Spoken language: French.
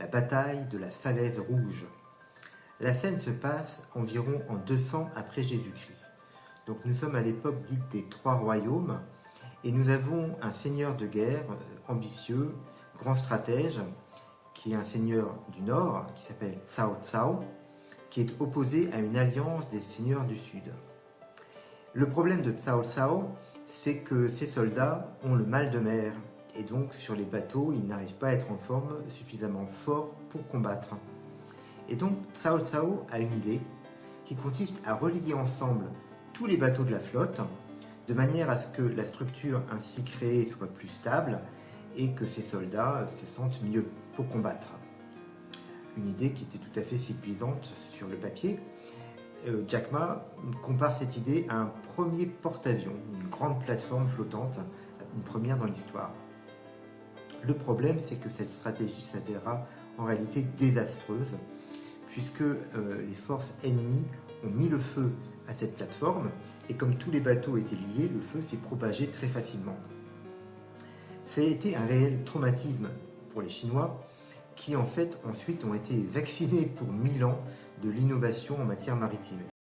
la bataille de la Falaise Rouge. La scène se passe environ en 200 après Jésus-Christ. Donc nous sommes à l'époque dite des Trois Royaumes et nous avons un seigneur de guerre ambitieux, grand stratège, qui est un seigneur du Nord, qui s'appelle Cao Cao, qui est opposé à une alliance des seigneurs du Sud. Le problème de Cao Cao, c'est que ses soldats ont le mal de mer, et donc sur les bateaux, ils n'arrivent pas à être en forme suffisamment fort pour combattre. Et donc Cao Cao a une idée qui consiste à relier ensemble tous les bateaux de la flotte, de manière à ce que la structure ainsi créée soit plus stable et que ses soldats se sentent mieux pour combattre. Une idée qui était tout à fait séduisante sur le papier. Jack Ma compare cette idée à un premier porte-avions, une grande plateforme flottante, une première dans l'histoire. Le problème, c'est que cette stratégie s'avéra en réalité désastreuse, puisque les forces ennemies ont mis le feu à cette plateforme, et comme tous les bateaux étaient liés, le feu s'est propagé très facilement. Ça a été un réel traumatisme pour les Chinois, qui en fait ensuite ont été vaccinés pour 1000 ans de l'innovation en matière maritime.